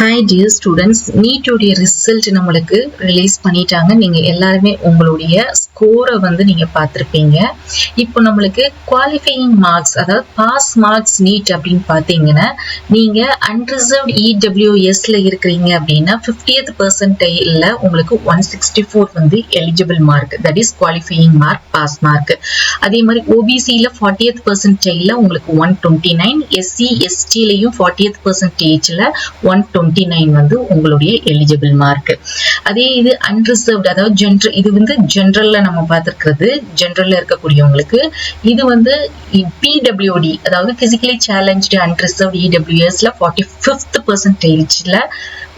Hi dear students, NEET உடைய result நம்மளுக்கு release பண்ணிட்டாங்க. நீங்க எல்லாருமே உங்களுடைய ஸ்கோரை வந்து நீங்க பார்த்திருப்பீங்க. இப்போ நம்மளுக்கு குவாலிஃபையிங் மார்க்ஸ், அதாவது பாஸ் மார்க்ஸ் NEET அப்படின்னு பார்த்தீங்கன்னா, நீங்க அன்ரிசர்வ்ட் EWSல இருக்கிறீங்க அப்படின்னா 50th percentile உங்களுக்கு 164 வந்து eligible mark, that is qualifying mark, pass mark. அதே மாதிரி OBCல 40th percentile உங்களுக்கு 129, SC STலயும் 40th percentageல 129 வந்து உங்களுடைய எலிஜிபிள் மார்க். அதே இது அன்ரிசர்வ்ட், அதாவது ஜெனரல், இது வந்து ஜெனரல்ல நம்ம பார்த்திருக்கிறது, ஜெனரல்ல இருக்கக்கூடியவங்களுக்கு. இது வந்து PWD, அதாவது பிசிக்கலி சேலஞ்ச்டு அன்ரிசர்வ்ட் EWSல 45th percentageல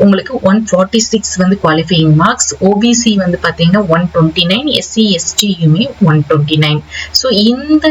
உங்களுக்கு 146 வந்து குவாலிஃபையிங் மார்க்ஸ். OBC வந்து பாத்தீங்கன்னா 129, SC STயுமே 129. ஸோ இந்த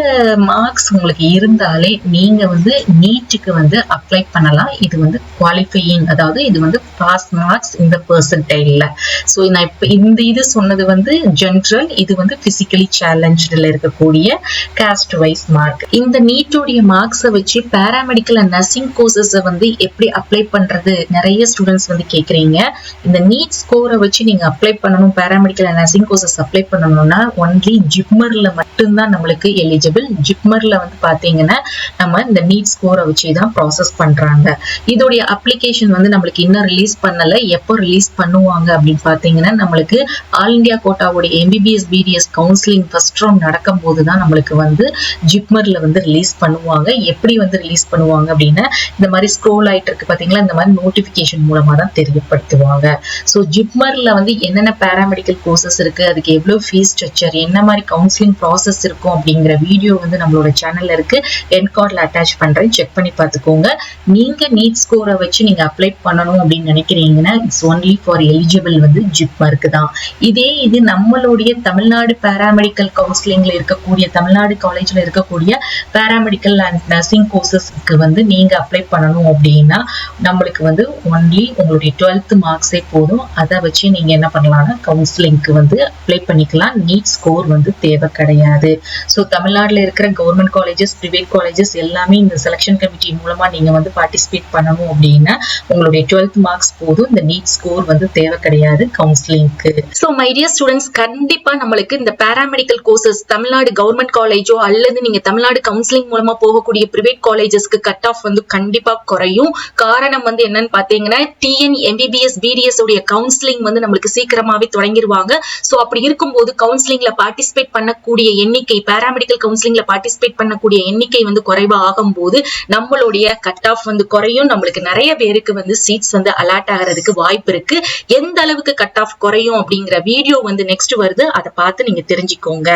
மார்க்ஸ் உங்களுக்கு இருந்தாலே நீங்க வந்து நீட்டுக்கு வந்து அப்ளை பண்ணலாம். இது வந்து குவாலிஃபையிங், அதாவது இது வந்து பாஸ் மார்க்ஸ் இந்த பெர்சன்டைல்ல. ஸோ நான் இப்போ இந்த இது சொன்னது வந்து ஜென்ரல், இது வந்து பிசிக்கலி சேலஞ்ச்ல இருக்கக்கூடிய காஸ்ட் வைஸ் மார்க். இந்த நீட்டோடைய மார்க்ஸை வச்சு பேராமெடிக்கல் அண்ட் நர்சிங் கோர்சஸ் வந்து எப்படி அப்ளை பண்றது நிறைய ஸ்டூடெண்ட்ஸ் வந்து கேக்குறீங்க. இந்த நீட் ஸ்கோரை வச்சு நீங்க அப்ளை பண்ணணும், paramedical and nursing courses apply பண்ணணும்னா ஒன்லி ஜிப்மர்ல மட்டும்தான் நம்மளுக்கு எலிஜிபிள். ஜிப்மர்ல வந்து பாத்தீங்கன்னா நம்ம இந்த நீட் ஸ்கோரை வச்சு தான் ப்ராசஸ் பண்றாங்க. இதோடைய அப்ளிகேஷன் வந்து நம்மளுக்கு இன்னும் ரிலீஸ் பண்ணல. எப்போ ரிலீஸ் பண்ணுவாங்க அப்படின்னு பாத்தீங்கன்னா, நம்மளுக்கு ஆல் இந்தியா கோட்டாவுடைய MBBS BDS counselling first round நடக்கும் போதுதான் நம்மளுக்கு வந்து ஜிப்மர்ல வந்து ரிலீஸ் பண்ணுவாங்க. எப்படி வந்து ரிலீஸ் பண்ணுவாங்க அப்படின்னா, இந்த மாதிரி ஸ்க்ரோல் ஆயிட்டு இருக்கு பாத்தீங்களா, இந்த மாதிரி நோட்டிபிகேஷன் மூலமா தான் தெரியப்படுத்துவாங்க. ஸோ ஜிப்மர்ல வந்து என்னென்ன பேராமெடிக்கல் கோர்சஸ் இருக்கு, அதுக்கு எவ்வளவு ஃபீஸ் ஸ்ட்ரக்சர், என்ன மாதிரி கவுன்சிலிங் ப்ராசஸ் இருக்கும் அப்படிங்கிற வீடியோ வந்து நம்மளோட சேனல்ல இருக்கு. எண்ட் கார்ட்ல அட்டாச் பண்றேன், செக் பண்ணி பார்த்துக்கோங்க. நீங்க நீட் ஸ்கோரை வச்சு நீங்க அப்ளை பண்ணணும் அப்படின்னு நினைக்கிறீங்கன்னா இட்ஸ் ஒன்லி ஃபார் எலிஜிபிள் வந்து ஜிப்மர்க்கு தான். இதே இது நம்மளுடைய தமிழ்நாடு பேராமெடிக்கல் கவுன்சிலிங்ல இருக்கக்கூடிய, தமிழ்நாடு காலேஜ்ல இருக்கக்கூடிய பேராமெடிக்கல் அண்ட் நர்சிங் கோர்சஸ்க்கு வந்து நீங்க அப்ளை பண்ணணும் அப்படின்னா நம்மளுக்கு வந்து ஒன்லி உங்களுடைய 12th மார்க்ஸே போதும். அதை வச்சு நீங்க என்ன பண்ணலாம்னா கவுன்சிலிங்க்கு வந்து அப்ளை பண்ணிக்கலாம். நீட் ஸ்கோர் வந்து தேவை கிடையாது. ஸோ தமிழ்நாட்டில் இருக்கிற கவர்மெண்ட் காலேஜஸ், பிரைவேட் காலேஜஸ் எல்லாமே இந்த செலக்ஷன் கமிட்டி மூலமா நீங்க வந்து பார்ட்டிசிபேட் பண்ணணும் அப்படின்னா உங்களுடைய 12th மார்க்ஸ் போதும். இந்த நீட் ஸ்கோர் வந்து தேவை கிடையாது கவுன்சிலிங்க்கு. ஸோ மை டியர் ஸ்டூடெண்ட்ஸ், கண்டிப்பா நம்மளுக்கு இந்த பேராமெடிக்கல் கோர்சஸ் தமிழ்நாடு கவர்மெண்ட் காலேஜோ அல்லது நீங்க தமிழ்நாடு கவுன்சிலிங் மூலமா போகக்கூடிய பிரைவேட் காலேஜஸ்க்கு கட் ஆஃப் வந்து கண்டிப்பா குறையும். காரணம் வந்து என்னன்னு பாத்தீங்கன்னா, TN MBBS BDS உடைய கவுன்சிலிங் வந்து நம்மளுக்கு சீக்கிரமாவே தொடங்கிடுவாங்க. சோ அப்படி இருக்கும்போது கவுன்சிலிங்ல பார்ட்டிசிபேட் பண்ணக்கூடிய எண்ணிக்கை, பேராமெடிக்கல் கவுன்சிலிங்ல பார்ட்டிசிபேட் பண்ணக்கூடிய எண்ணிக்கை வந்து குறைவா ஆகும்போது நம்மளுடைய கட் ஆஃப் வந்து குறையும். நம்மளுக்கு நிறைய பேருக்கு வந்து சீட்ஸ் வந்து அலாட் ஆகிறதுக்கு வாய்ப்பு இருக்கு. எந்த அளவுக்கு கட் ஆஃப் குறையும் அப்படிங்கிற வீடியோ வந்து நெக்ஸ்ட் வருது, அதை பார்த்து நீங்க தெரிஞ்சுக்கோங்க.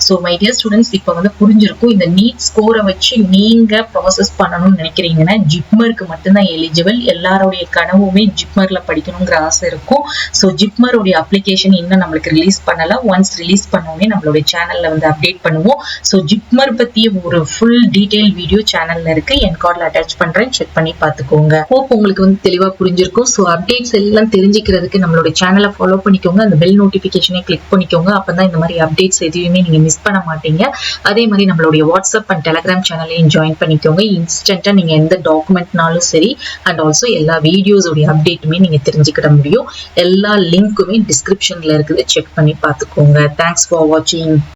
சோ மை டியர் ஸ்டூடெண்ட்ஸ், இப்ப வந்து புரிஞ்சிருக்கும். இந்த நீட் ஸ்கோரை வச்சு நீங்க ப்ராசஸ் பண்ணணும்னு நினைக்கிறீங்கன்னா ஜிப்மருக்கு மட்டும்தான் எலிஜிபிள். எல்லாருடைய கனவுமே ஜிப்மர்ல படிக்கணுங்கிற ஆசை இருக்கும். ஸோ ஜிப்மருடைய அப்ளிகேஷன் இன்னும் நம்மளுக்கு ரிலீஸ் பண்ணல. ஒன்ஸ் ரிலீஸ் பண்ணோடனே நம்மளுடைய சேனல்ல வந்து அப்டேட் பண்ணுவோம். ஸோ ஜிப்மர் பத்திய ஒரு ஃபுல் டீடைல் வீடியோ சேனல்ல இருக்கு, என் கார்ட்ல அட்டாச் பண்றேன், செக் பண்ணி பார்த்துக்கோங்க. ஹோப் உங்களுக்கு வந்து தெளிவா புரிஞ்சிருக்கும். ஸோ அப்டேட்ஸ் எல்லாம் தெரிஞ்சுக்கிறதுக்கு நம்மளுடைய சேனலை ஃபாலோ பண்ணிக்கோங்க, அந்த பெல் நோட்டிபிகேஷனை கிளிக் பண்ணிக்கோங்க. அப்பதான் இந்த மாதிரி அப்டேட்ஸ் எதுவுமே நீங்க மிஸ் பண்ண மாட்டீங்க. அதே மாதிரி நம்மளுடைய வாட்ஸ்அப் அண்ட் டெலிகிராம் சேனலையும் ஜாயின் பண்ணிக்கோங்க. இன்ஸ்டன்டா நீங்க எந்த டாக்குமெண்ட்னாலும் சரி, அண்ட் ஆல்சோ எல்லா வீடியோஸ் உடைய அப்டேட்டுமே நீங்க தெரிஞ்சுக்கிட முடியும். எல்லா லிங்க்குமே டிஸ்கிரிப்ஷன்ல இருக்குது, செக் பண்ணி பார்த்துக்கோங்க. தேங்க்ஸ் ஃபார் வாட்சிங்.